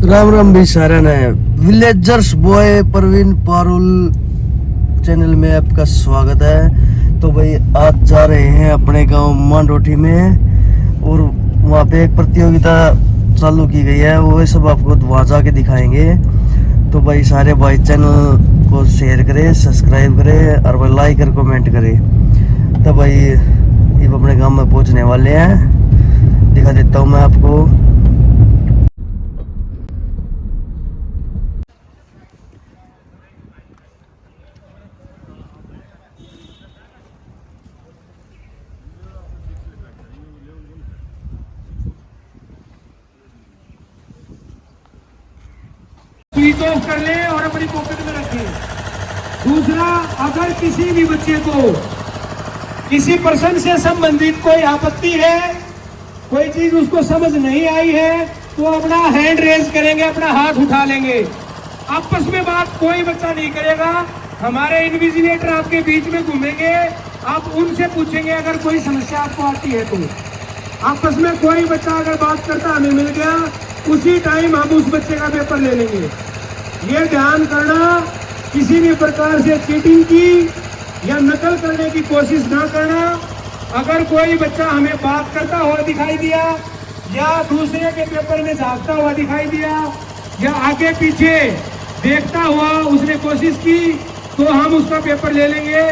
राम राम भी सारे ने villagers boy Praveen Parul channel में आपका स्वागत है। तो भाई आज जा रहे हैं अपने गांव मांडोठी में और वहाँ पे एक प्रतियोगिता चालू की गई है, वो सब आपको वहाँ जाके दिखाएंगे। तो भाई सारे भाई चैनल को शेयर करें, सब्सक्राइब करें और भाई लाइक और कमेंट करें। तो भाई ये अपने गांव में पहुँचने वाले हैं, दिखा देता हूँ मैं आपको। स्विच ऑफ कर लें और अपनी पॉकेट में रखें। दूसरा, अगर किसी भी बच्चे को किसी पर्सन से संबंधित कोई आपत्ति है, कोई चीज उसको समझ नहीं आई है, तो अपना हैंड रेज करेंगे, अपना हाथ उठा लेंगे। आपस में बात कोई बच्चा नहीं करेगा। हमारे इन्विजिलेटर आपके बीच में घूमेंगे, आप उनसे पूछेंगे अगर कोई समस्या आपको आती है तो। आपस में कोई बच्चा अगर बात करता हमें मिल गया, उसी टाइम हम उस बच्चे का पेपर ले लेंगे। ये ध्यान करना, किसी भी प्रकार से चीटिंग की या नकल करने की कोशिश ना करना। अगर कोई बच्चा हमें बात करता हुआ दिखाई दिया या दूसरे के पेपर में झांकता हुआ दिखाई दिया या आगे पीछे देखता हुआ उसने कोशिश की, तो हम उसका पेपर ले लेंगे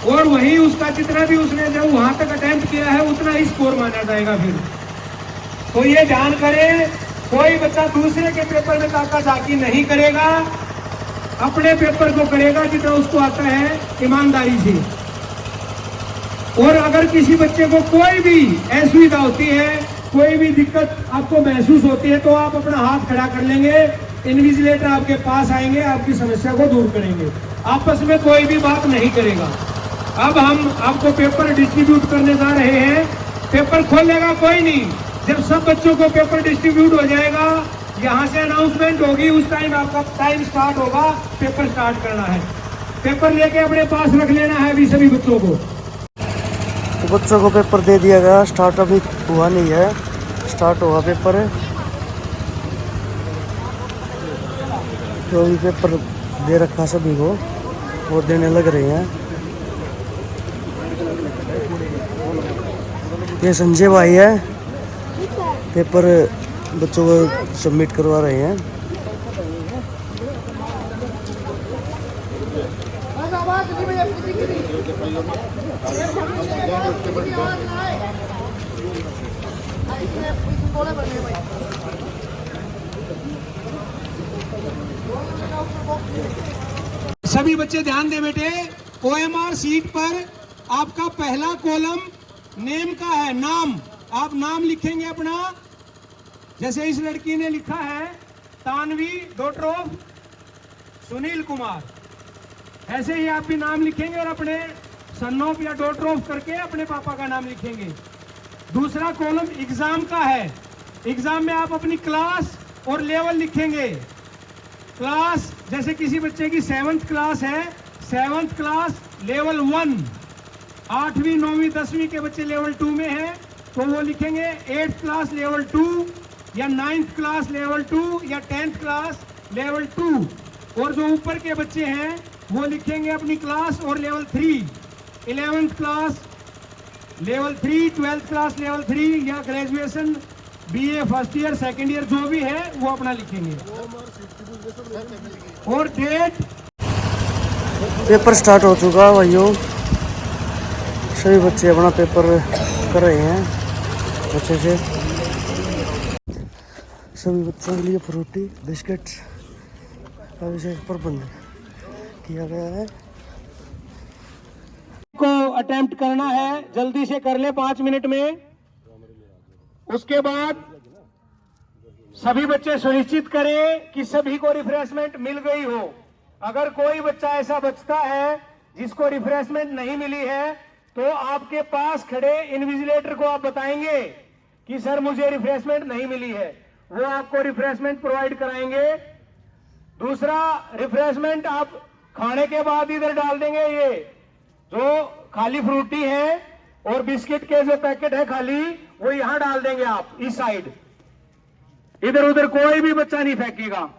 और वही उसका जितना भी उसने जो वहां तक अटेम्प्ट किया है उतना ही स्कोर माना जाएगा। फिर तो ये ध्यान करें, कोई बच्चा दूसरे के पेपर में ताका झाकी नहीं करेगा, अपने पेपर को करेगा जितना उसको आता है ईमानदारी से। और अगर किसी बच्चे को कोई भी असुविधा होती है, कोई भी दिक्कत आपको महसूस होती है, तो आप अपना हाथ खड़ा कर लेंगे, इन्विजिलेटर आपके पास आएंगे, आपकी समस्या को दूर करेंगे। आपस में कोई भी बात नहीं करेगा। अब हम आपको पेपर डिस्ट्रीब्यूट करने जा रहे हैं। पेपर खोलेगा कोई नहीं। जब सब बच्चों को पेपर डिस्ट्रीब्यूट हो जाएगा, यहाँ से अनाउंसमेंट होगी, उस टाइम आपका टाइम स्टार्ट होगा, पेपर स्टार्ट करना है। पेपर लेके अपने पास रख लेना है अभी सभी बच्चों को। तो बच्चों को पेपर दे दिया गया, स्टार्ट अभी हुआ नहीं है, स्टार्ट हुआ पेपर। तो अभी पेपर दे रखा सभी को, वो देने लग रहे हैं। ये संजय भाई है, पेपर बच्चों को सबमिट करवा रहे हैं। सभी बच्चे ध्यान दे बेटे, OMR सीट पर आपका पहला कॉलम नेम का है, नाम। आप नाम लिखेंगे अपना। जैसे इस लड़की ने लिखा है तानवी डॉटर ऑफ सुनील कुमार, ऐसे ही आप भी नाम लिखेंगे और अपने सन ऑफ या डॉटर ऑफ करके अपने पापा का नाम लिखेंगे। दूसरा कॉलम एग्जाम का है। एग्जाम में आप अपनी क्लास और लेवल लिखेंगे। क्लास, जैसे किसी बच्चे की 7th क्लास है, 7th क्लास लेवल 1। 8वीं 9वीं 10वीं के बच्चे लेवल 2 में हैं, तो वो लिखेंगे 8th क्लास लेवल 2 या 9th क्लास लेवल 2 या 10th क्लास लेवल 2। और जो ऊपर के बच्चे हैं वो लिखेंगे अपनी क्लास और level 3, 11th class level 3, 12th class level 3 या graduation BA first year second year जो भी है वो अपना लिखेंगे। और डेट। पेपर स्टार्ट हो चुका भाइयों, सभी बच्चे अपना पेपर कर रहे हैं अच्छे से। सभी बच्चों के लिए फ्रूटी बिस्किट्स का विशेष प्रबंध किया गया है। को अटेम्प्ट करना है, जल्दी से कर ले 5 मिनट में। उसके बाद सभी बच्चे सुनिश्चित करें कि सभी को रिफ्रेशमेंट मिल गई हो। अगर कोई बच्चा ऐसा बचता है जिसको रिफ्रेशमेंट नहीं मिली है, तो आपके पास खड़े इन्विजिलेटर को आप बताएंगे कि सर मुझे रिफ्रेशमेंट नहीं मिली है, वो आपको रिफ्रेशमेंट प्रोवाइड कराएंगे। दूसरा, रिफ्रेशमेंट आप खाने के बाद इधर डाल देंगे। ये जो खाली फ्रूटी है और बिस्किट के जो पैकेट है खाली, वो यहां डाल देंगे आप इस साइड। इधर उधर कोई भी बच्चा नहीं फेंकेगा।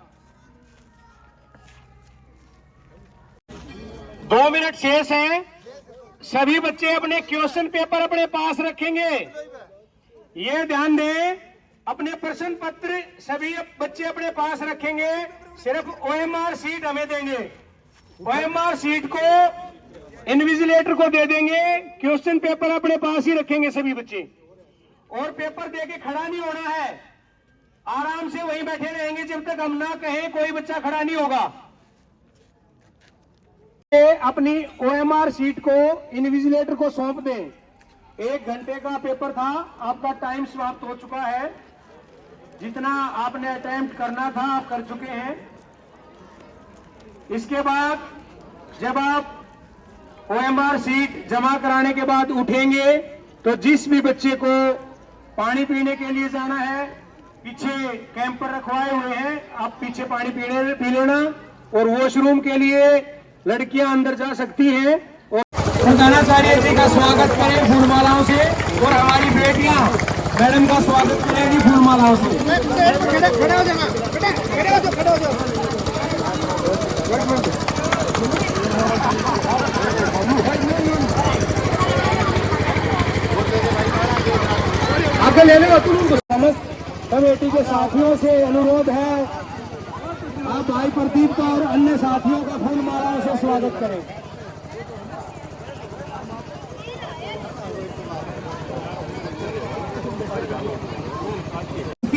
2 मिनट शेष हैं। सभी बच्चे अपने क्वेश्चन पेपर अपने पास रखेंगे। ये ध्यान दें, अपने प्रश्न पत्र सभी बच्चे अपने पास रखेंगे। सिर्फ OMR सीट हमें देंगे। OMR सीट को इन्विजिलेटर को दे देंगे। क्वेश्चन पेपर अपने पास ही रखेंगे सभी बच्चे, और पेपर देके खड़ा नहीं होना है। आराम से वहीं बैठे रहेंगे जब तक हम ना कहें। कोई बच्चा खड़ा नहीं होगा। अपनी OMR सीट को इन्विजिलेटर को सौंप दें। 1 घंटे का पेपर था, आपका टाइम समाप्त हो चुका है। जितना आपने अटेम्प्ट करना था आप कर चुके हैं। इसके बाद जब आप OMR सीट जमा कराने के बाद उठेंगे तो जिस भी बच्चे को पानी पीने के लिए जाना है, पीछे कैंपर रखवाए हुए हैं, आप पीछे पानी पी लेना। और वॉशरूम के लिए लड़कियां अंदर जा सकती हैं। और प्रधानाचार्य जी का स्वागत करें फूलमालाओं से, और हमारी बेटियां मैडम का स्वागत करेंगी फूलमालाओं से। आगे ले लो तुम। समस्त कमेटी के साथियों से अनुरोध है, आप भाई प्रदीप का और अन्य साथियों का फूलमालाओं से स्वागत करें।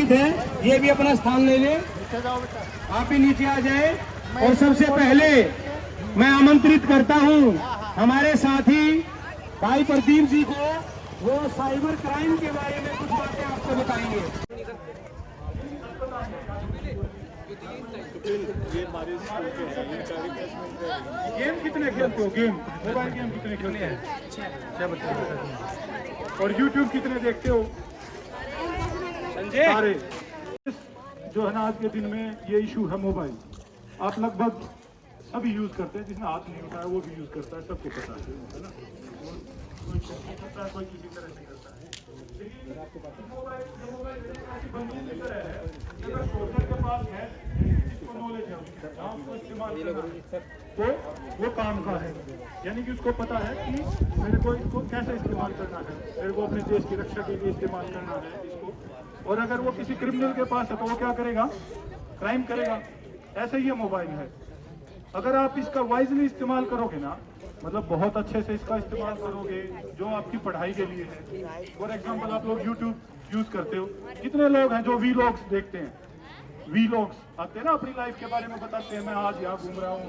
है ये भी अपना स्थान ले ले, आप भी नीचे आ जाए। और सबसे पहले मैं आमंत्रित करता हूं हमारे साथी भाई प्रदीप जी को। वो साइबर क्राइम के बारे में कुछ बातें आपको बताएंगे। गेम कितने खेलते हो? गेम मोबाइल गेम कितने खेलते हैं? और यूट्यूब कितने देखते हो? सारे। जो है ना, आज के दिन में ये इशू है मोबाइल। आप लगभग सभी यूज करते हैं। जिसने हाथ नहीं उठाया वो भी यूज करता है, सबको पता है ना। कोई करता है, कोई किसी तरह से करता है। लेकिन मोबाइल ऐसी बंदूक की तरह है, अगर सोल्जर के पास है, जिसको नॉलेज है उसको इस्तेमाल करना तो वो काम का है। यानी कि उसको पता है कि मेरे को इसको कैसे इस्तेमाल करना है, मेरे को अपने देश की रक्षा के लिए इस्तेमाल करना है इसको। और अगर वो किसी क्रिमिनल के पास है तो वो क्या करेगा? क्राइम करेगा। ऐसे ही ये मोबाइल है। अगर आप इसका वाइजली इस्तेमाल करोगे ना, मतलब बहुत अच्छे से इसका इस्तेमाल करोगे जो आपकी पढ़ाई के लिए है। फॉर एग्जांपल आप लोग यूट्यूब यूज करते हो, कितने लोग हैं जो वीलॉग्स देखते हैं? वीलॉग्स आते हैं ना, अपनी लाइफ के बारे में बताते हैं। मैं आज यहाँ घूम रहा हूँ,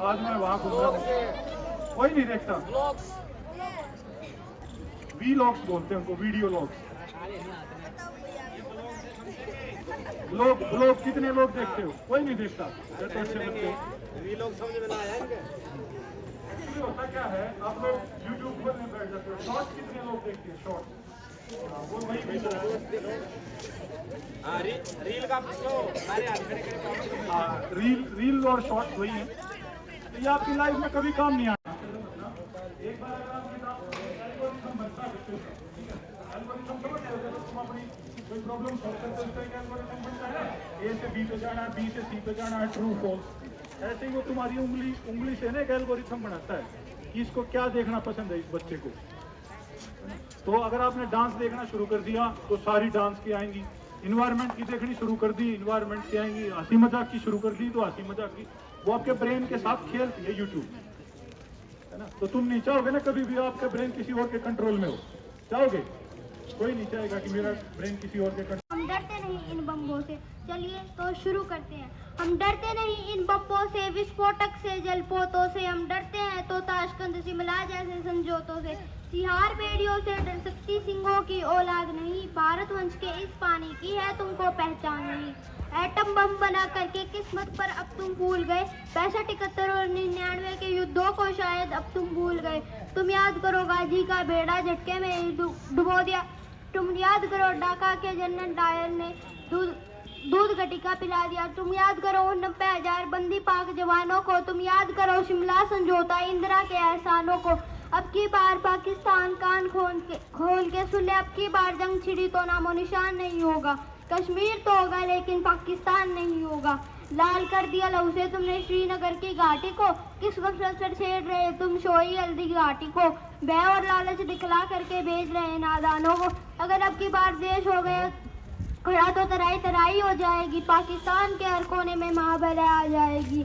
आज मैं वहाँ घूम रहा हूँ। कोई नहीं देखता। वीलॉग्स बोलते हैं उनको, वीडियो लॉग्स। लोग कितने लोग देखते हो? कोई नहीं देखता। तो अच्छे बच्चे वीलॉग समझ में ना आया इनके। होता क्या है, आप लोग यूट्यूब पर में बैठ जाते हो। शॉर्ट्स कितने लोग देखते हैं? शॉर्ट्स वो वही रील का रील और शॉर्ट्स वही है। तो ये आपकी लाइफ में कभी काम नहीं आना। एक बार अगर आपके एल्गोरिथम बनता है, एल्गोरिथम समझ जाओगे तो तुम अपनी कोई प्रॉब्लम सॉल्व करते हो। एक एल्गोरिथम बनता है, ए से बी पे जाना है, बी से सी पे जाना है, ट्रू फॉल्स। ऐसे ही वो तुम्हारी उंगली से ना एक एल्गोरिथम बनाता है कि इसको क्या देखना पसंद है इस बच्चे को। तो अगर आपने डांस देखना शुरू कर दिया तो सारी डांस की आएंगी। इन्वायरमेंट की देखनी शुरू कर दी, इन्वायरमेंट की आएंगी। हंसी मजाक की शुरू कर दी तो हंसी मजाक की। वो आपके ब्रेन के साथ खेलती है यूट्यूब, है ना। तो तुम नहीं चाहोगे ना कभी भी आपका ब्रेन किसी और के कंट्रोल में हो? चाहोगे? कोई नहीं चाहेगा कि मेरा ब्रेन किसी और के कंट्रोल। हम डरते नहीं इन बम्बों से। चलिए तो शुरू करते हैं। हम डरते नहीं इन बम्बों से, विस्फोटक से, जलपोतों से। हम डरते हैं तो ताशकंद शिमला जैसे समझौतों से। सिहार बेड़ियों से डर सकती सिंहों की औलाद नहीं। भारत वंश के इस पानी की है तुमको पहचान नहीं। एटम बम बना करके किस्मत पर अब तुम भूल गए। 65, 71 और 99 के युद्धों को शायद अब तुम भूल गए। तुम याद करो गाजी का बेड़ा झटके में डुबो दिया। तुम याद करो ढाका के जनरल डायर ने दूध गटिका पिला दिया। तुम याद करो 90,000 बंदी पाक जवानों को। तुम याद करो शिमला समझौता, इंदिरा के एहसानों को। अब की बार पाकिस्तान कान खोल के सुन ले। अब की बार जंग छिड़ी तो नामो निशान नहीं होगा। कश्मीर तो होगा लेकिन पाकिस्तान नहीं होगा। लाल कर दिया लहू से तुमने श्रीनगर की घाटी को, किस गफलत से छेड़ रहे तुम शोई हल्दी की घाटी को। भय और लालच दिखला करके भेज रहे हैं नादानों को। अगर अब की बार देश हो गया खड़ा तो तराई तराई हो जाएगी। पाकिस्तान के हर कोने में महाबला आ जाएगी।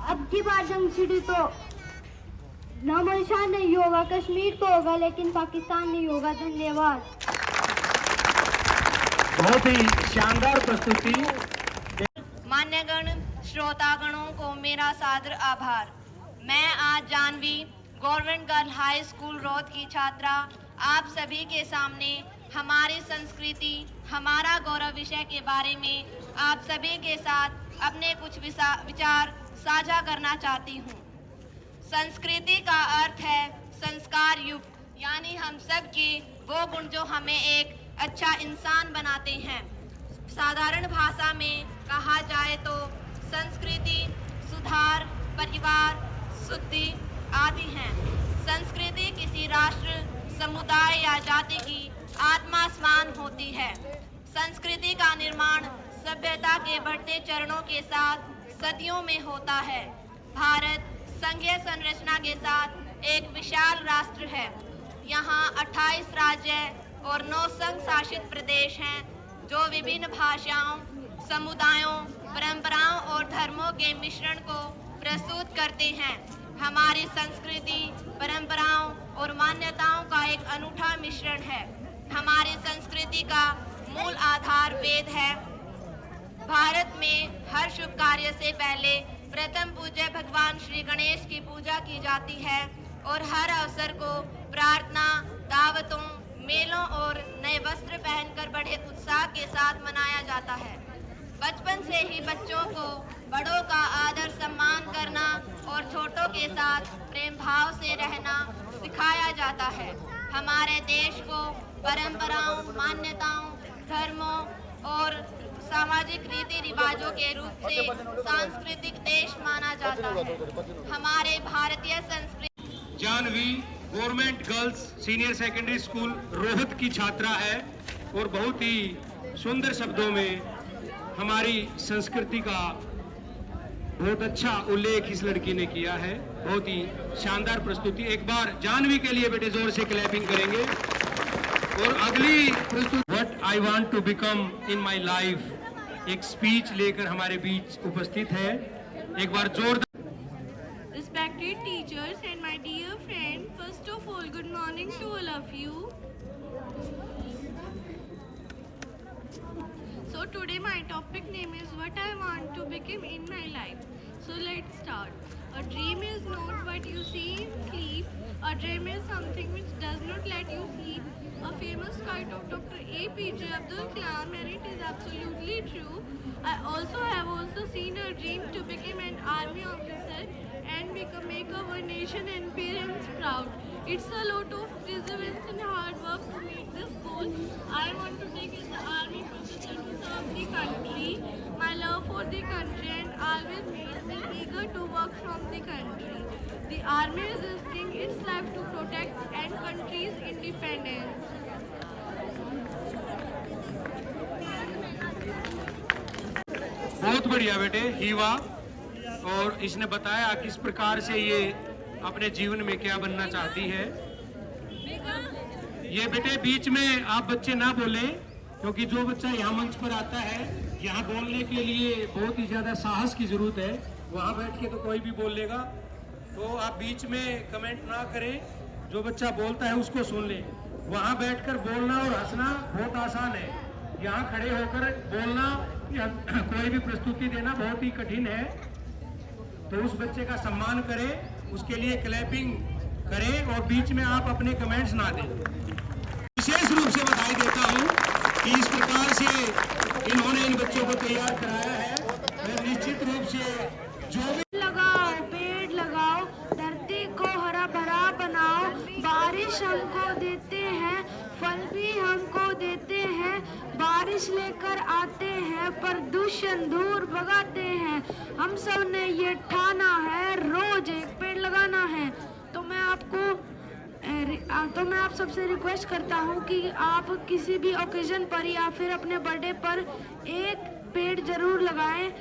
अब की बार जंग छिड़ी तो नामो निशान नहीं होगा। कश्मीर तो होगा लेकिन पाकिस्तान नहीं होगा। धन्यवाद। बहुत ही शानदार प्रस्तुति। मान्यगण श्रोतागणों को मेरा सादर आभार। मैं आज Janvi government girl high school Rohat की छात्रा आप सभी के सामने हमारी संस्कृति हमारा गौरव विषय के बारे में आप सभी के साथ अपने कुछ विचार साझा करना चाहती हूँ। संस्कृति का अर्थ है संस्कार युक्त, यानी हम सब के वो गुण जो हमें एक अच्छा इंसान बनाते हैं। साधारण भाषा में कहा जाए तो संस्कृति सुधार, परिवार, शुद्धि आदि हैं। संस्कृति किसी राष्ट्र, समुदाय या जाति की आत्मा समान होती है। संस्कृति का निर्माण सभ्यता के बढ़ते चरणों के साथ सदियों में होता है। भारत संघीय संरचना के साथ एक विशाल राष्ट्र है। यहाँ 28 राज्य और 9 संघ शासित प्रदेश हैं जो विभिन्न भाषाओं, समुदायों, परंपराओं और धर्मों के मिश्रण को प्रस्तुत करते हैं। हमारी संस्कृति, परंपराओं और मान्यताओं का एक अनूठा मिश्रण है। हमारी संस्कृति का मूल आधार वेद है। भारत में हर शुभ कार्य से पहले प्रथम पूज्य भगवान श्री गणेश की पूजा की जाती है और हर अवसर को प्रार्थना, दावतों, मेलों और नए वस्त्र पहनकर बड़े उत्साह के साथ मनाया जाता है। बचपन से ही बच्चों को बड़ों का आदर सम्मान करना और छोटों के साथ प्रेम भाव से रहना सिखाया जाता है। हमारे देश को परंपराओं, मान्यताओं, धर्मों और सामाजिक रीति रिवाजों के रूप से सांस्कृतिक देश माना जाता है। हमारे भारतीय संस्कृति Janvi government girls senior secondary school Rohat की छात्रा है और बहुत ही सुंदर शब्दों में हमारी संस्कृति का बहुत अच्छा उल्लेख इस लड़की ने किया है। बहुत ही शानदार प्रस्तुति। एक बार जानवी के लिए बेटे जोर से क्लैपिंग करेंगे। और अगली प्रस्तुति what I want to become in my life, एक स्पीच लेकर हमारे बीच उपस्थित है। एक बार जोरदार। Respected teachers and my dear friend, first of all, good morning to all of you. So today my topic name is what I want to become in my life. So let's start. A dream is not what you see in sleep. A dream is something which does not let you sleep. A famous quote of Dr. APJ Abdul Kalam, and it is absolutely true. I have seen a dream to become an army officer and make our nation and parents proud. It's a lot of perseverance and hard work to meet this goal. I want to take in the army profession to serve the country. My love for the country and always makes me eager to work from the country. The army is risking its life to protect and country's independence. बहुत बढ़िया बेटे हीवा। और इसने बताया किस प्रकार से ये अपने जीवन में क्या बनना चाहती है। ये बेटे बीच में आप बच्चे ना बोलें, क्योंकि जो बच्चा यहाँ मंच पर आता है यहाँ बोलने के लिए बहुत ही ज्यादा साहस की जरूरत है। वहाँ बैठ के तो कोई भी बोल लेगा, तो आप बीच में कमेंट ना करें। जो बच्चा बोलता है उसको सुन ले। वहाँ बैठकर बोलना और हंसना बहुत आसान है, यहाँ खड़े होकर बोलना या कोई भी प्रस्तुति देना बहुत ही कठिन है। तो उस बच्चे का सम्मान करें, उसके लिए क्लैपिंग करें और बीच में आप अपने कमेंट्स ना दें। विशेष रूप से बधाई देता हूं कि इस प्रकार से इन्होंने इन बच्चों को तैयार कराया है। मैं निश्चित रूप से जो भी लगाओ पेड़ लगाओ, धरती को हरा भरा बनाओ। बारिश हमको देते हैं, फल भी हमको देते हैं। बारिश लेकर आते हैं, प्रदूषण दूर भगाते हैं। हम सब ने ये ठाना है रोज एक पेड़ लगाना है। तो मैं आपको तो मैं आप सबसे रिक्वेस्ट करता हूँ कि आप किसी भी ओकेजन पर या फिर अपने बर्थडे पर एक पेड़ जरूर लगाएं,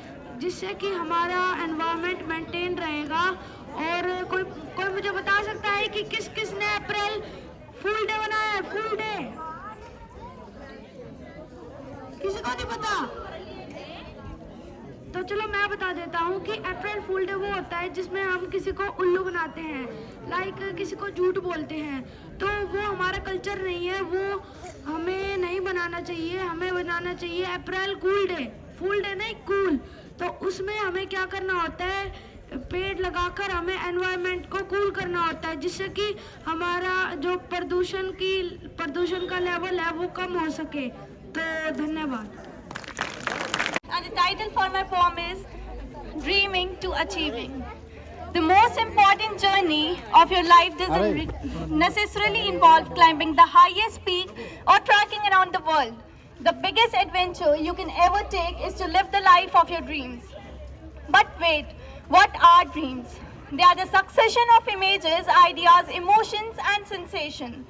जिससे कि हमारा एनवायरनमेंट मेंटेन रहेगा। और कोई मुझे बता सकता है कि किस किस ने अप्रैल फूल डे बनाया है? फूल डे किसी को नहीं पता? तो चलो मैं बता देता हूँ कि अप्रैल फूल डे वो होता है जिसमें हम किसी को उल्लू बनाते हैं, लाइक किसी को झूठ बोलते हैं। तो वो हमारा कल्चर नहीं है, वो हमें नहीं बनाना चाहिए। हमें बनाना चाहिए अप्रैल कूल डे, फूल डे नहीं, कूल। तो उसमें हमें क्या करना होता है, पेड़ लगाकर हमें एनवायरनमेंट को कूल करना होता है, जिससे कि हमारा जो प्रदूषण का लेवल है वो कम हो सके। तो धन्यवाद। And the title for my poem is Dreaming to Achieving. The most important journey of your life doesn't necessarily involve climbing the highest peak or trekking around the world. The biggest adventure you can ever take is to live the life of your dreams. But wait, what are dreams? They are the succession of images, ideas, emotions, and sensations.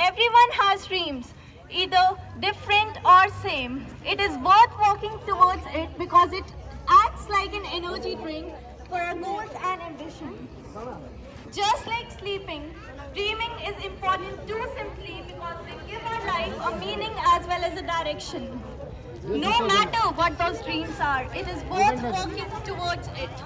Everyone has dreams, either different or same. It is worth working towards it because it acts like an energy drink for our goals and ambition. Just like sleeping, dreaming is important too, simply because they give our life a meaning as well as a direction. No matter what those dreams are, it is worth working towards it.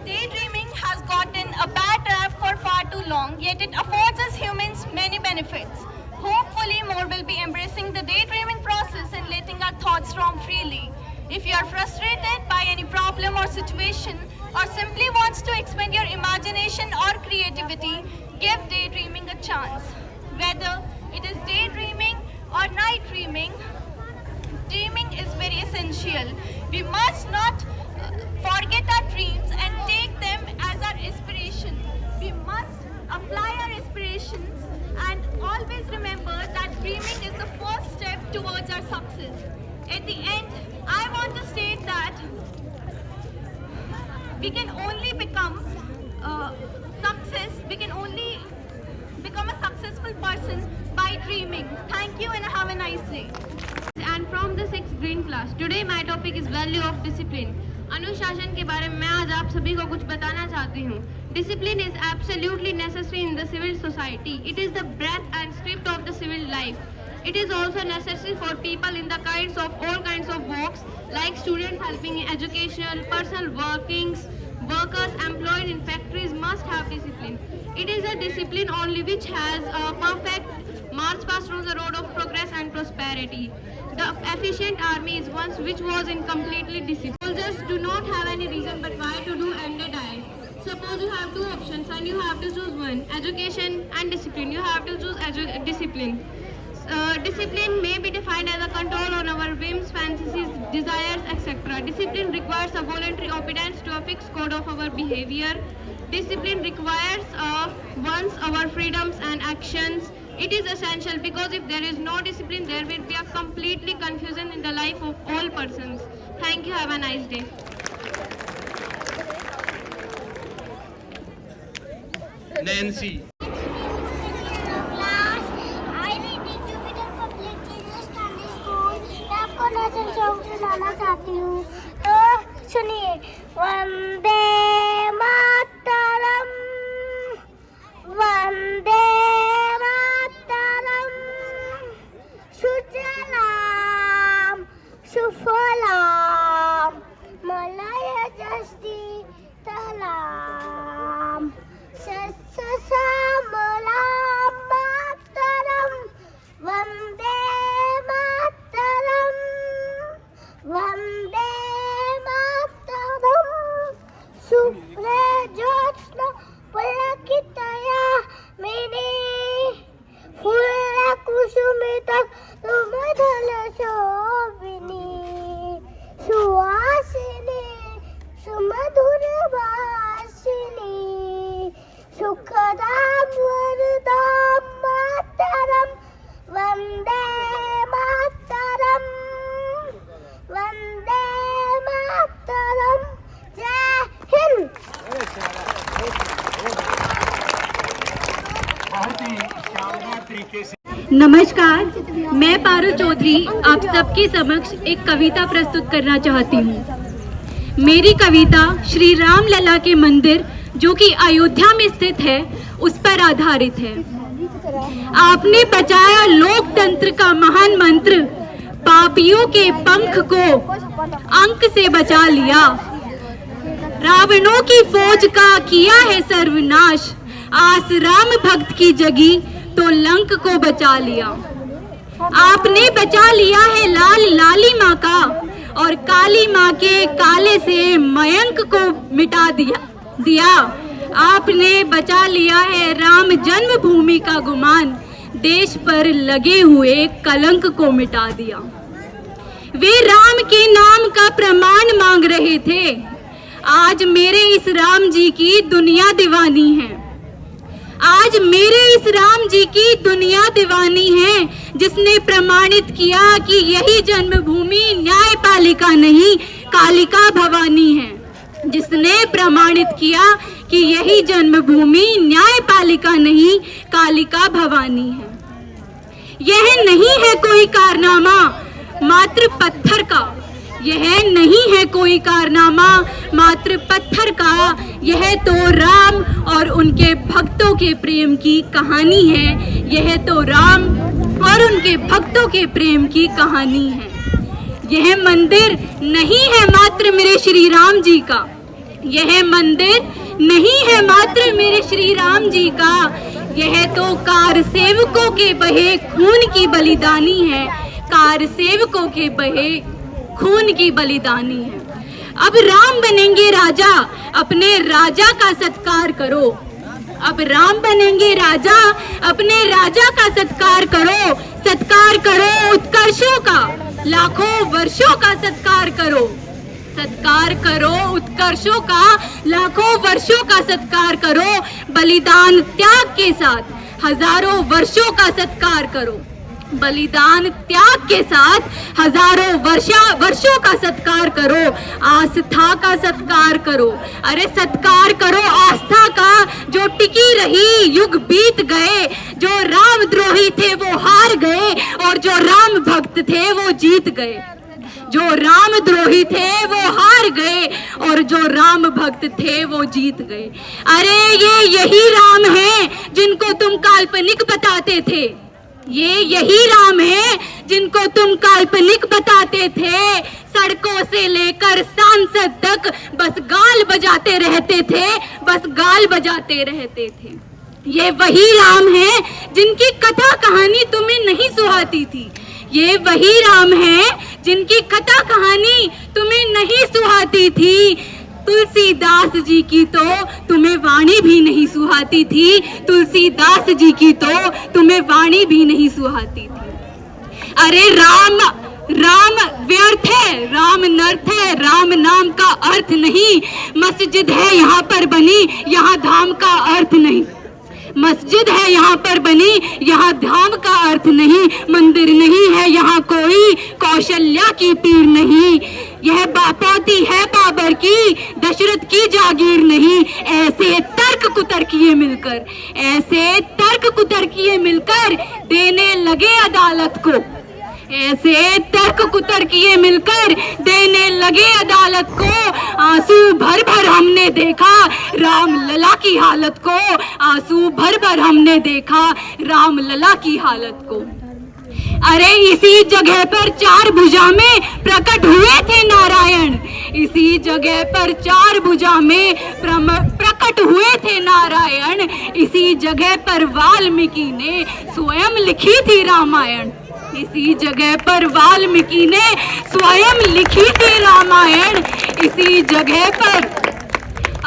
Daydreaming has gotten a bad rap for far too long, yet it affords us humans many benefits. Hopefully, more will be embracing the daydreaming process and letting our thoughts roam freely. If you are frustrated by any problem or situation, or simply wants to expand your imagination or creativity, give daydreaming a chance. Whether it is daydreaming or night dreaming, dreaming is very essential. We must not forget our dreams and take them as our inspiration. We must apply our inspirations and always remember that dreaming is the first step towards our success. At the end, I want to state that we can only become a successful person by dreaming. Thank you and have a nice day. And from the 6th green class, today my topic is value of discipline. अनुशासन के बारे में मैं आज आप सभी को कुछ बताना चाहती हूँ। Discipline is absolutely necessary in the civil society. It is the breath and script of the civil life. It is also necessary for people in the all kinds of walks, like students helping in educational, personal workers employed in factories must have discipline. It is a discipline only which has a perfect march past on the road of progress and prosperity. The efficient army is one which was incompletely disciplined. Soldiers do not have any reason but why to do and they die. Suppose you have two options and you have to choose one, education and discipline. You have to choose discipline. Discipline may be defined as a control on our whims, fantasies, desires, etc. Discipline requires a voluntary obedience to a fixed code of our behavior. Discipline requires once our freedoms and actions. It is essential because if there is no discipline, there will be a completely confusion in the life of all persons. Thank you. Have a nice day. Nancy. सुनाना चाहती हूँ, तो सुनिए। वंदे मातरम, वंदे मातरम, सुजलाम सुफलाम Malay जस्ती तलाम सस्यश्यामलाम मातरम, वंदे मातरम, वंदे मातरम, सुप्रेत नमस्कार, मैं पारुल चौधरी आप सबके समक्ष एक कविता प्रस्तुत करना चाहती हूँ। मेरी कविता श्री राम लला के मंदिर जो कि अयोध्या में स्थित है उस पर आधारित है। आपने बचाया लोकतंत्र का महान मंत्र, पापियों के पंख को अंक से बचा लिया। रावणों की फौज का किया है सर्वनाश, आस राम भक्त की जगी तो लंक को बचा लिया। आपने बचा लिया है लाल लाली माँ का और काली माँ के काले से मयंक को मिटा दिया। आपने बचा लिया है राम जन्मभूमि का गुमान, देश पर लगे हुए कलंक को मिटा दिया। वे राम के नाम का प्रमाण मांग रहे थे, आज मेरे इस राम जी की दुनिया दीवानी है। आज मेरे इस राम जी की दुनिया दीवानी है, जिसने प्रमाणित किया कि यही जन्मभूमि न्यायपालिका नहीं कालिका भवानी है। जिसने प्रमाणित किया कि यही जन्मभूमि न्यायपालिका नहीं कालिका भवानी है। यह नहीं है कोई कारनामा मात्र पत्थर का, यह नहीं है कोई कारनामा मात्र पत्थर का, यह तो राम और उनके भक्तों के प्रेम की कहानी है। यह तो राम और उनके भक्तों के प्रेम की कहानी है। यह मंदिर नहीं है मात्र मेरे श्री राम जी का, यह मंदिर नहीं है मात्र मेरे श्री राम जी का, यह तो कार सेवकों के बहे खून की बलिदानी है। कार सेवकों के बहे खून की बलिदानी है। अब राम बनेंगे राजा, अपने राजा का सत्कार करो। अब राम बनेंगे राजा, अपने राजा का सत्कार करो। सत्कार करो उत्कर्षों का, लाखों वर्षों का सत्कार करो। सत्कार करो उत्कर्षों का, लाखों वर्षों का सत्कार करो। बलिदान त्याग के साथ हजारों वर्षों का सत्कार करो। बलिदान त्याग के साथ हजारों वर्षों का सत्कार करो। आस्था का सत्कार करो, अरे सत्कार करो आस्था का, जो टिकी रही युग बीत गए। जो राम द्रोही थे वो हार गए और जो राम भक्त थे वो जीत गए। जो राम द्रोही थे वो हार गए और जो राम भक्त थे वो जीत गए। अरे ये यही राम है जिनको तुम काल्पनिक बताते थे। ये यही राम है जिनको तुम काल्पनिक बताते थे। सड़कों से लेकर सांसद तक बस गाल बजाते रहते थे, बस गाल बजाते रहते थे। ये वही राम है जिनकी कथा कहानी तुम्हें नहीं सुहाती थी। ये वही राम है जिनकी कथा कहानी तुम्हें नहीं सुहाती थी। तुलसीदास जी की तो तुम्हें वाणी भी नहीं सुहाती थी। तुलसीदास जी की तो तुम्हें वाणी भी नहीं सुहाती थी। अरे राम राम व्यर्थ है, राम नर्थ है, राम नाम का अर्थ नहीं। मस्जिद है यहाँ पर बनी, यहाँ धाम का अर्थ नहीं। मस्जिद है यहाँ पर बनी, यहाँ धाम का अर्थ नहीं। मंदिर नहीं है यहाँ कोई, कौशल्या की पीर नहीं। यह बापौती है बाबर की, दशरथ की जागीर नहीं। ऐसे तर्क कुतर्किये मिलकर, ऐसे तर्क कुतर्किये मिलकर देने लगे अदालत को। ऐसे तर्क कुतर्किये मिलकर देने लगे अदालत को। आंसू भर भर हमने देखा राम लला की हालत को। आंसू भर भर हमने देखा राम लला की हालत को। अरे इसी जगह पर चार भुजा में प्रकट हुए थे नारायण। इसी जगह पर चार भुजा में प्रकट हुए थे नारायण। इसी जगह पर वाल्मीकि ने स्वयं लिखी थी रामायण। इसी जगह पर वाल्मीकि ने स्वयं लिखी थी रामायण। इसी जगह पर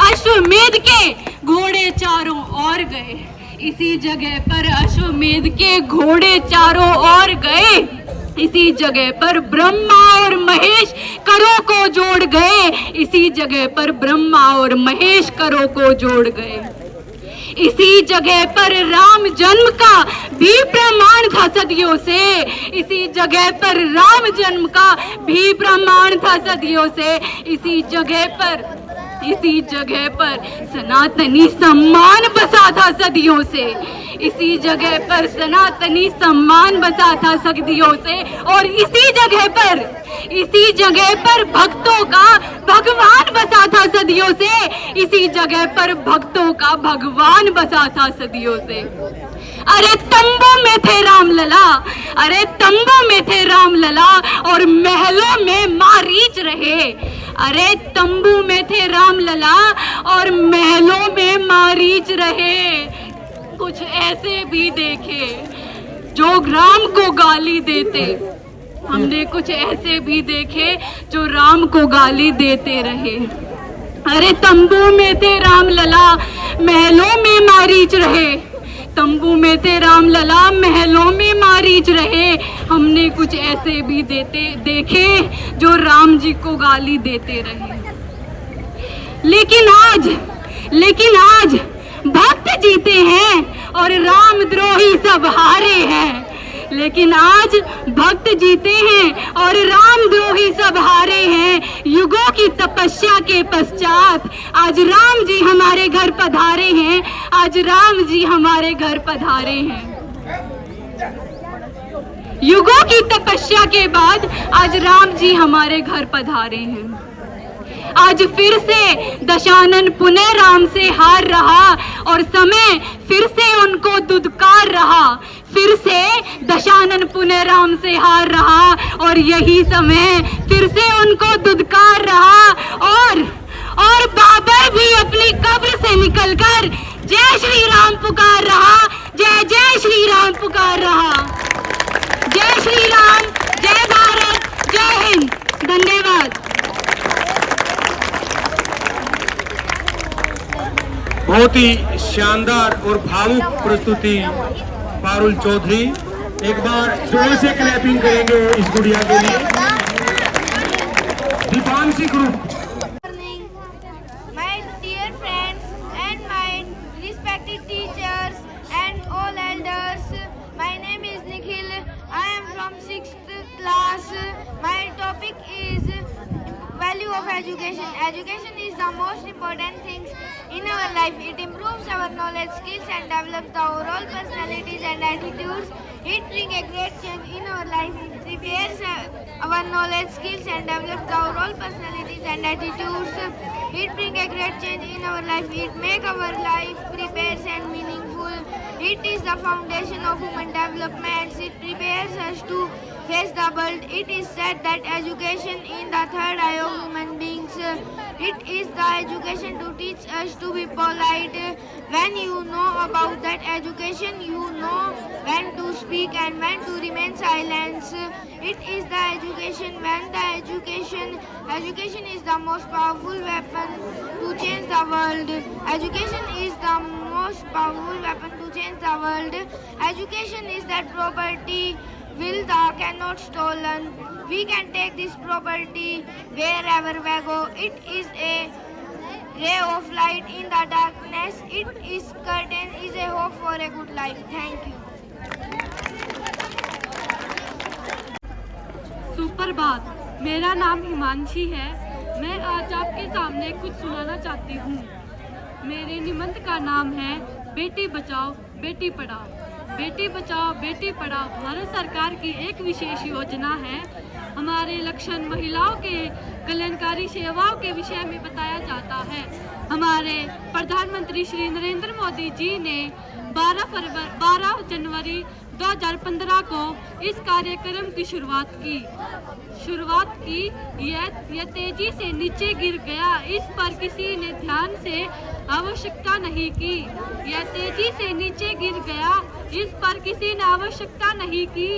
अश्वमेध के घोड़े चारों ओर गए। इसी जगह पर अश्वमेध के घोड़े चारों ओर गए। इसी जगह पर ब्रह्मा और महेश करों को जोड़ गए। इसी जगह पर ब्रह्मा और महेश करों को जोड़ गए। इसी जगह पर राम जन्म का भी प्रमाण था सदियों से। इसी जगह पर राम जन्म का भी प्रमाण था सदियों से। इसी जगह पर इसी जगह पर सनातनी सम्मान बसा था सदियों से, इसी जगह पर सनातनी सम्मान बसा था सदियों से, और इसी जगह पर भक्तों का भगवान बसा था सदियों से, इसी जगह पर भक्तों का भगवान बसा था सदियों से। अरे तंबू में थे रामलला, अरे तंबू में थे रामलला, और महलों में मारीच रहे। अरे तंबू में थे रामलला और महलों में मारीच रहे। कुछ ऐसे भी देखे जो राम को गाली देते, हमने कुछ ऐसे भी देखे जो राम को गाली देते रहे। अरे तंबू में थे रामलला, महलों में मारीच रहे, तंबू में थे रामलला, महलों में मारीच रहे। हमने कुछ ऐसे भी देखे जो राम जी को गाली देते रहे। लेकिन आज भक्त जीते हैं और रामद्रोही सब हारे हैं। लेकिन आज भक्त जीते हैं और रामद्रोही सब हारे हैं। युगों की तपस्या के पश्चात आज राम जी हमारे घर पधारे हैं, आज राम जी हमारे घर पधारे हैं। युगों की तपस्या के बाद आज राम जी हमारे घर पधारे हैं। आज फिर से दशानन पुनः राम से हार रहा और समय फिर से उनको दुदकार रहा। फिर से दशानन पुनः राम से हार रहा और यही समय फिर से उनको दुदकार रहा। और बाबर भी अपनी कब्र से निकलकर जय श्री राम पुकार रहा, जय जय श्री राम पुकार रहा। जय श्री राम, जय भारत, जय हिंद। धन्यवाद। बहुत ही शानदार और भावुक प्रस्तुति पारुल चौधरी। एक बार जोर से क्लैपिंग करेंगे इस गुड़िया के लिए। Deepanshi group. My dear friends and my respected teachers and all elders, my name is Nikhil. I am from 6th class. My topic is value of education. Education is the most important thing in our life. It improves our knowledge, skills and develops the overall personalities and attitudes. It brings a great change in our life. It prepares our knowledge, skills and develops the overall personalities and attitudes. It brings a great change in our life. It makes our life prepares and meaningful. It is the foundation of human development. It prepares us to face the world. It is said that education is the third eye of human beings. It is the education to teach us to be polite. When you know about that education, you know when to speak and when to remain silent. It is the education when the education is the most powerful weapon to change the world. Education is the most powerful weapon to change the world. Education is that property will the cannot stolen. We can take this property wherever we go. It is a ray of light in the darkness. It is curtain is a hope for a good life. Thank you. सुप्रभात, मेरा नाम हिमांशी है। मैं आज आपके सामने कुछ सुनाना चाहती हूँ। मेरे निबंध का नाम है बेटी बचाओ बेटी पढ़ाओ। बेटी बचाओ बेटी पढ़ाओ भारत सरकार की एक विशेष योजना है। हमारे लक्षण महिलाओं के कल्याणकारी सेवाओं के विषय में बताया जाता है। हमारे प्रधानमंत्री श्री नरेंद्र मोदी जी ने 12 जनवरी 2015 को इस कार्यक्रम की शुरुआत की। यह तेजी से नीचे गिर गया, इस पर किसी ने ध्यान से आवश्यकता नहीं की। यह तेजी से नीचे गिर गया, इस पर किसी ने आवश्यकता नहीं की।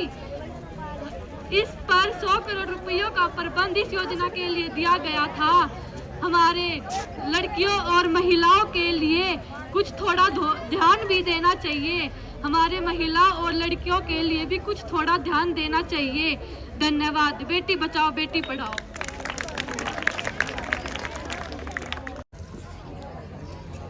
इस पर 100 करोड़ रुपयों का प्रबंध इस योजना के लिए दिया गया था। हमारे लड़कियों और महिलाओं के लिए कुछ थोड़ा ध्यान भी देना चाहिए। हमारे महिला और लड़कियों के लिए भी कुछ थोड़ा ध्यान देना चाहिए। धन्यवाद। Beti Bachao Beti Padhao.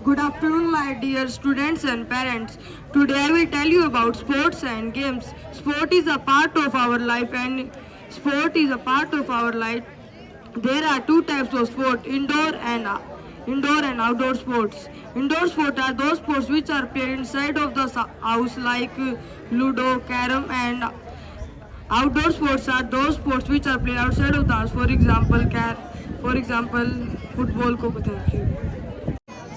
Good afternoon, my dear students and parents. Today I will tell you about sports and games. Sport is a part of our life There are two types of sport, indoor and indoor and outdoor sports. Indoor sports are those sports which are played inside of the house like Ludo, Carom, and outdoor sports are those sports which are played outside of the house. For example, football को बताइए।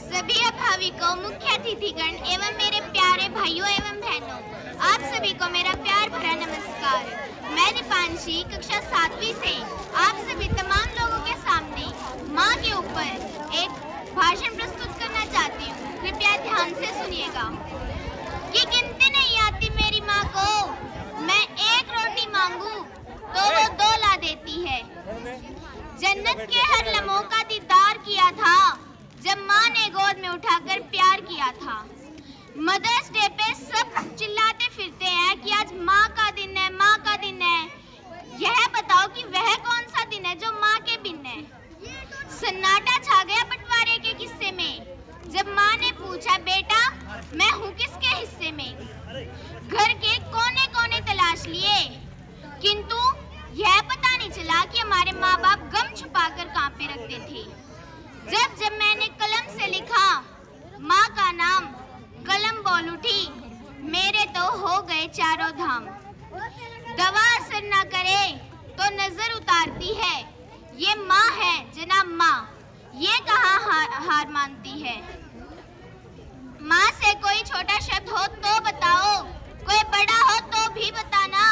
सभी अभाविकों, मुख्य अतिथिगण एवं मेरे प्यारे भाइयों एवं बहनों, आप सभी को मेरा प्यार भरा नमस्कार। मैं दीपांशी कक्षा 7वीं से आप सभी तमाम लोगों के सामने माँ के ऊपर एक भाषण प्रस्तुत करना चाहती हूँ। कृपया ध्यान से सुनिएगा। कि गिनती नहीं आती मेरी माँ को, मैं एक रोटी मांगू तो वो 2 ला देती है। जन्नत के हर लम्हों का दीदार किया था जब माँ ने गोद में उठाकर प्यार किया था। मदर्स डे पे सब चिल्लाते फिरते हैं कि आज माँ का दिन है, माँ का दिन है। यह बताओ कि वह कौन सा दिन है जो माँ के बिन है। सन्नाटा छा गया बंटवारे के किस्से में जब माँ ने पूछा, बेटा मैं हूँ किसके हिस्से में। घर के कोने कोने तलाश लिए, किंतु यह पता नहीं चला कि हमारे माँ बाप गम छुपाकर कहाँ पे रखते थे। जब मैंने कलम से लिखा माँ का नाम, कलम बोल उठी, मेरे तो हो गए चारों धाम। दवा असर न करे तो नजर उतारती है, ये माँ है जनाब माँ, ये कहाँ हार मानती है। माँ से कोई छोटा शब्द हो तो बताओ, कोई बड़ा हो तो भी बताना।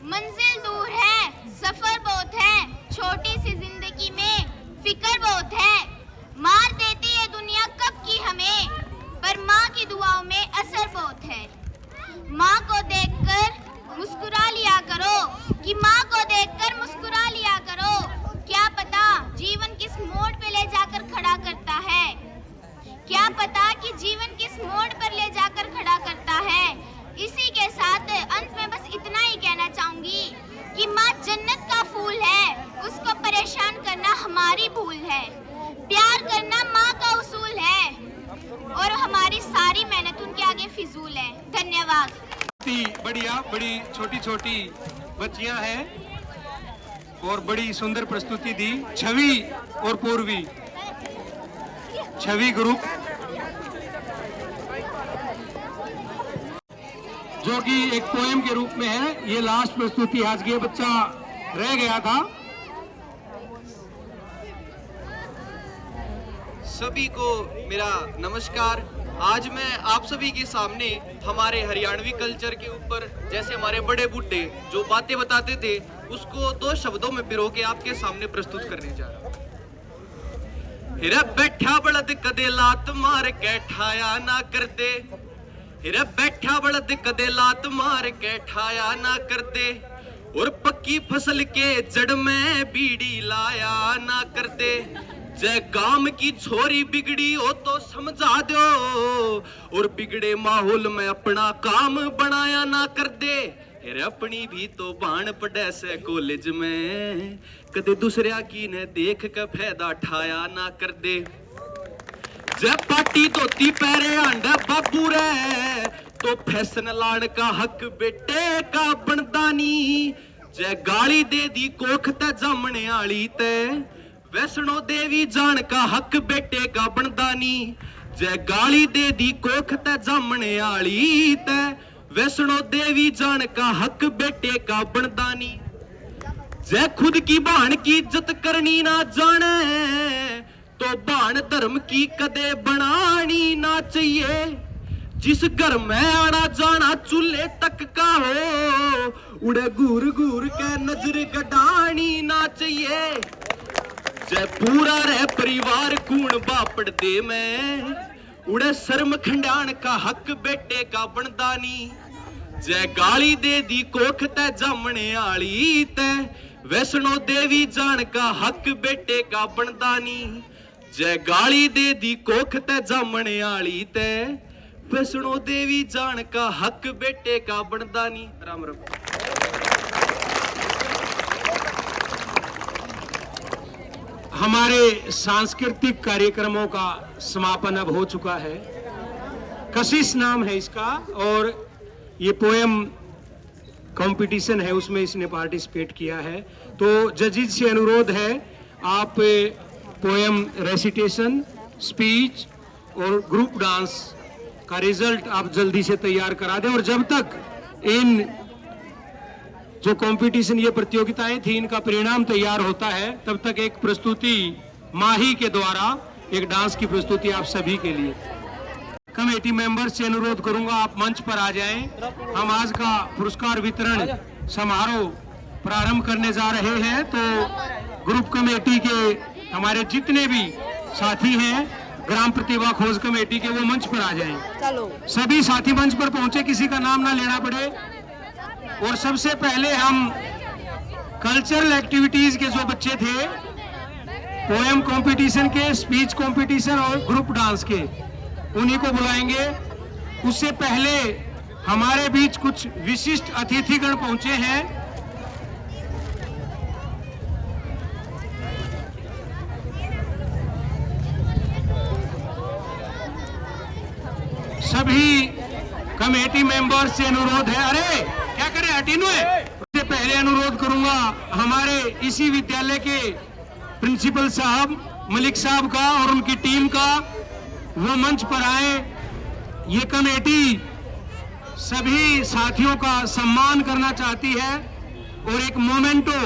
मंजिल दूर है, सफर बहुत है, छोटी सी जिंदगी में फिक्र बहुत है। मार देती है दुनिया कब की हमें, पर माँ की दुआओं में असर बहुत है। माँ को देखकर मुस्कुरा लिया करो, कि माँ को देखकर मुस्कुरा लिया करो। क्या पता जीवन किस मोड़ पे ले जाकर खड़ा करता है, क्या पता कि जीवन किस मोड़ पर ले जाकर खड़ा करता है। इसी के साथ अंत में बस इतना ही कहना चाहूंगी कि माँ जन्नत का फूल है, उसको परेशान करना हमारी भूल है। प्यार करना माँ का उसूल है और हमारी सारी मेहनत उनके आगे फिजूल है। धन्यवाद। बढ़िया, बड़ी छोटी छोटी बच्चियां हैं और बड़ी सुंदर प्रस्तुति दी। छवि और पूर्वी, छवि ग्रुप जो कि एक पोएम के रूप में है। ये लास्ट प्रस्तुति आज ये बच्चा रह गया था। सभी को मेरा नमस्कार। आज मैं आप सभी के सामने हमारे हरियाणवी कल्चर के ऊपर, जैसे हमारे बड़े बूढ़े जो बातें बताते थे, उसको 2 शब्दों में पिरो के आपके सामने प्रस्तुत करने जा रहा हूं। हिरा बैठा बलद कदे लात मार के ठाया ना कर दे, हिरा बैठा बलद कदे लात मार के ठाया ना कर दे, और पक्की फसल के जड़ में बीड़ी लाया ना कर दे। जय गांव की छोरी बिगड़ी हो तो समझा दो, और बिगड़े माहौल में अपना काम बनाया ना कर दे। फिर अपनी भी तो बाण पड़े से कॉलेज में, कदे दूसरिया की ने देख के फायदा ठाया ना कर दे। जय पार्टी धोती पैरे आंडा बाबू रे, तो फैशन लान का हक बेटे का बनदा नी। जय गाली दे दी कोख ते जामने आली ते, वैष्णो देवी जान का हक बेटे का बनदा नी। जय गाली दे दी कोख ते जामने आली ते, वैष्णो देवी जान का हक बेटे का बनदा नी। जय खुद की बहन की इज्जत करनी ना जाने, तो बहन धर्म की कदे बनानी ना चाहिए। जिस घर में आना जाना चूल्हे तक का हो, उड़े घूर घूर के नजर गडानी ना चाहिए। जय पूरा रह परिवार कूण बापड़ दे में, उड़े शर्म खंडान का हक बेटे का बनदा नी। जय गाली दे दी कोख ते जामने आली ते, वैष्णो देवी जान का हक बेटे का बनदा नी। जय गाली दे दी कोख ते जामने आली ते, वैष्णो देवी जान का हक बेटे का बनदा नी। राम राम। हमारे सांस्कृतिक कार्यक्रमों का समापन अब हो चुका है। कशिश नाम है इसका, और ये पोएम कंपटीशन है, उसमें इसने पार्टिसिपेट किया है। तो जजेस से अनुरोध है, आप पोएम रेसिटेशन स्पीच और ग्रुप डांस का रिजल्ट आप जल्दी से तैयार करा दें। और जब तक इन जो कंपटीशन, ये प्रतियोगिताएं थी, इनका परिणाम तैयार होता है, तब तक एक प्रस्तुति माही के द्वारा एक डांस की प्रस्तुति आप सभी के लिए। कमेटी मेंबर्स से अनुरोध करूंगा आप मंच पर आ जाएं। हम आज का पुरस्कार वितरण समारोह प्रारंभ करने जा रहे हैं, तो ग्रुप कमेटी के हमारे जितने भी साथी हैं ग्राम प्रतिभा खोज कमेटी के, वो मंच पर आ जाएं। सभी साथी मंच पर पहुंचे, किसी का नाम ना लेना पड़े। और सबसे पहले हम कल्चरल एक्टिविटीज के जो बच्चे थे, पोएम कंपटीशन के, स्पीच कंपटीशन और ग्रुप डांस के, उन्हीं को बुलाएंगे। उससे पहले हमारे बीच कुछ विशिष्ट अतिथिगण पहुंचे हैं। सभी कमेटी मेंबर्स से अनुरोध है, अरे क्या करें, हटीनो है। उससे पहले अनुरोध करूंगा हमारे इसी विद्यालय के प्रिंसिपल साहब मलिक साहब का और उनकी टीम का, वो मंच पर आए। ये कमेटी सभी साथियों का सम्मान करना चाहती है और एक मोमेंटो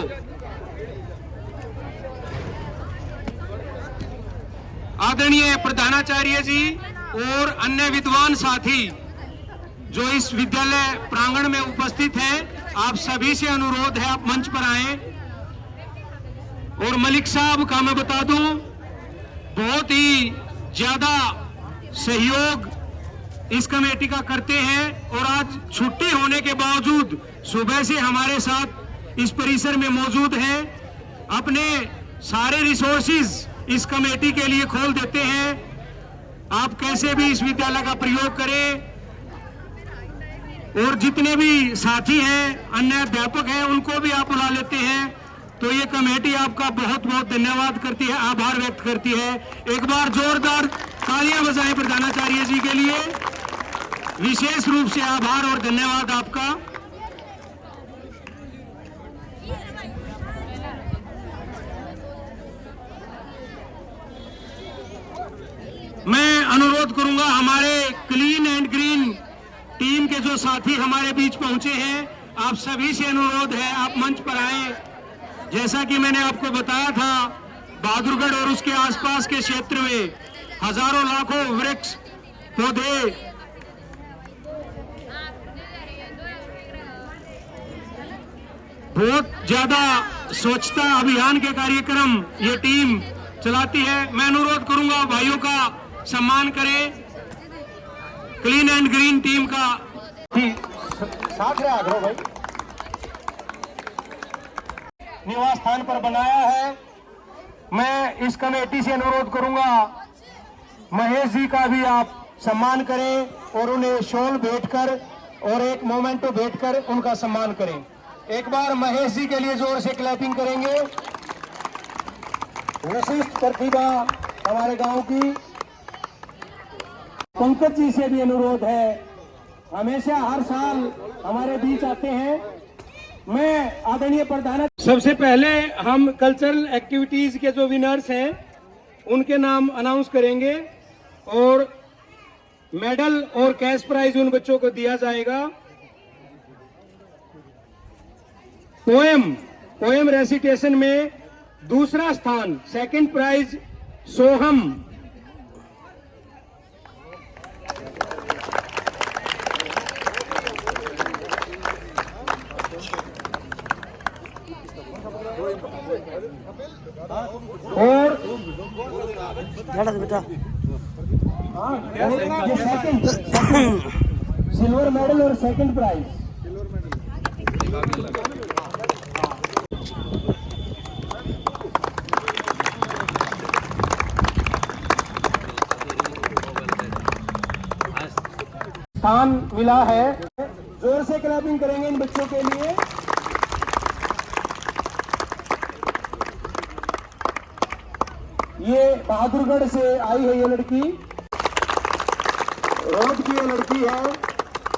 आदरणीय प्रधानाचार्य जी और अन्य विद्वान साथी जो इस विद्यालय प्रांगण में उपस्थित हैं, आप सभी से अनुरोध है आप मंच पर आएं। और मलिक साहब का मैं बता दूं, बहुत ही ज्यादा सहयोग इस कमेटी का करते हैं और आज छुट्टी होने के बावजूद सुबह से हमारे साथ इस परिसर में मौजूद हैं। अपने सारे रिसोर्सेज इस कमेटी के लिए खोल देते हैं। आप कैसे भी इस विद्यालय का प्रयोग करें। और जितने भी साथी हैं, अन्य अध्यापक हैं, उनको भी आप बुला लेते हैं। तो ये कमेटी आपका बहुत बहुत धन्यवाद करती है, आभार व्यक्त करती है। एक बार जोरदार तालियां बजाएं प्रधानाचार्य जी के लिए। विशेष रूप से आभार और धन्यवाद आपका। मैं अनुरोध करूंगा हमारे क्लीन एंड ग्रीन टीम के जो साथी हमारे बीच पहुंचे हैं, आप सभी से अनुरोध है आप मंच पर आएं। जैसा कि मैंने आपको बताया था, बहादुरगढ़ और उसके आसपास के क्षेत्र में हजारों लाखों वृक्ष पौधे बहुत ज्यादा स्वच्छता अभियान के कार्यक्रम ये टीम चलाती है। मैं अनुरोध करूंगा भाइयों का सम्मान करें। क्लीन एंड ग्रीन टीम का साथ रहे आग्रह भाई निवास स्थान पर बनाया है। मैं इस कमेटी से अनुरोध करूंगा महेश जी का भी आप सम्मान करें और उन्हें शॉल भेंटकर और एक मोमेंटो भेंटकर उनका सम्मान करें। एक बार महेश जी के लिए जोर से क्लैपिंग करेंगे। विशिष्ट प्रतिभा हमारे गांव की। पंकज जी से भी अनुरोध है, हमेशा हर साल हमारे बीच आते हैं। मैं आदरणीय प्रधान, सबसे पहले हम कल्चरल एक्टिविटीज के जो विनर्स हैं उनके नाम अनाउंस करेंगे और मेडल और कैश प्राइज उन बच्चों को दिया जाएगा। पोएम रेसिटेशन में दूसरा स्थान, सेकंड प्राइज सोहम। और बेटा सेकंड सिल्वर मेडल और सेकंड प्राइज। स्थान मिला है। जोर से क्लैपिंग करेंगे इन बच्चों के लिए। ये बहादुरगढ़ से आई है ये लड़की, रोड की ये लड़की है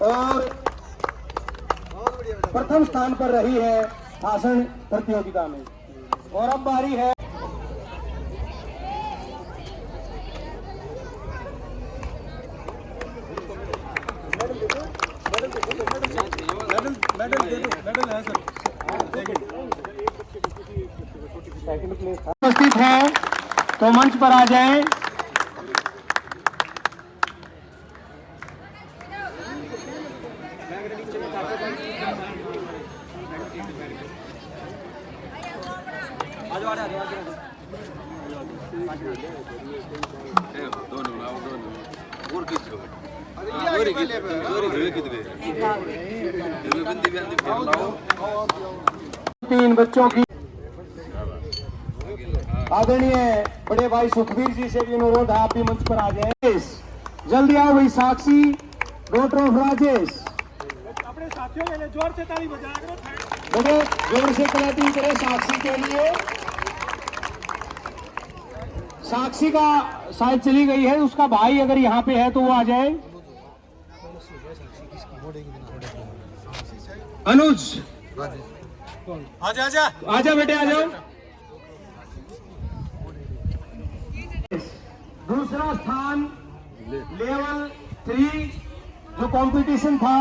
और प्रथम स्थान पर रही है भाषण प्रतियोगिता में। और अब बारी है सेकंड प्लेस था। उपस्थित हैं तो मंच पर आ जाएं। तीन बच्चों की आदरणीय बड़े भाई सुखबीर जी से भी अनुरोध है, आप भी मंच पर आ जाए। जल्दी आओ भाई। साक्षी डॉक्टर ऑफ राजेश, अपने साथियों के लिए जोर से ताली बजाया करो, जोर से क्लैपिंग करें साक्षी के लिए। साक्षी का शायद चली गई है, उसका भाई अगर यहाँ पे है तो वो आ जाए। अनुज आजा बेटे, आ जाओ। दूसरा स्थान लेवल 3 जो कंपटीशन था,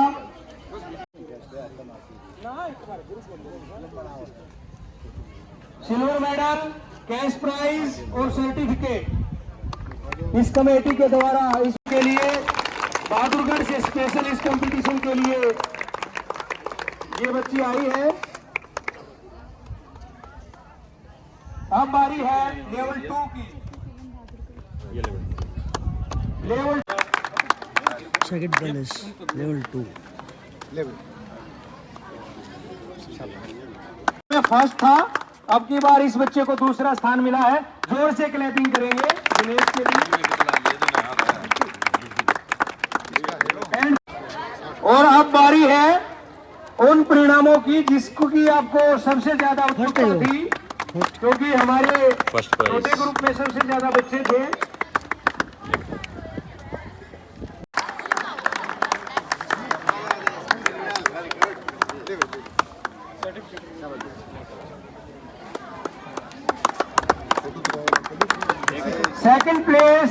सिल्वर मेडल, कैश प्राइज और सर्टिफिकेट इस कमेटी के द्वारा इसके लिए बहादुरगढ़ से स्पेशल इस कंपटीशन के लिए ये बच्ची आई है। अब बारी है लेवल 2 की। लेवल सेकंड प्लेस लेवल 2 में फर्स्ट था, अब की बार इस बच्चे को दूसरा स्थान मिला है। जोर से क्लैपिंग करेंगे दिनेश के लिए। और अब बारी है उन परिणामों की जिसको की आपको सबसे ज्यादा उत्सुकता थी, क्योंकि हमारे छोटे ग्रुप में सबसे ज्यादा बच्चे थे। Second place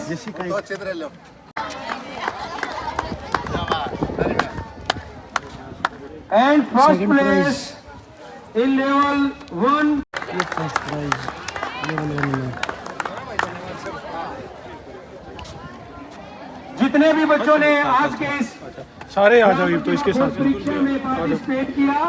and first place in level 1। ये फर्स्ट प्राइज लेवल 1 में। जितने भी बच्चों ने आज के इस सारे आ जाओ तो इसके साथ परीक्षा में पार्टिसिपेट किया,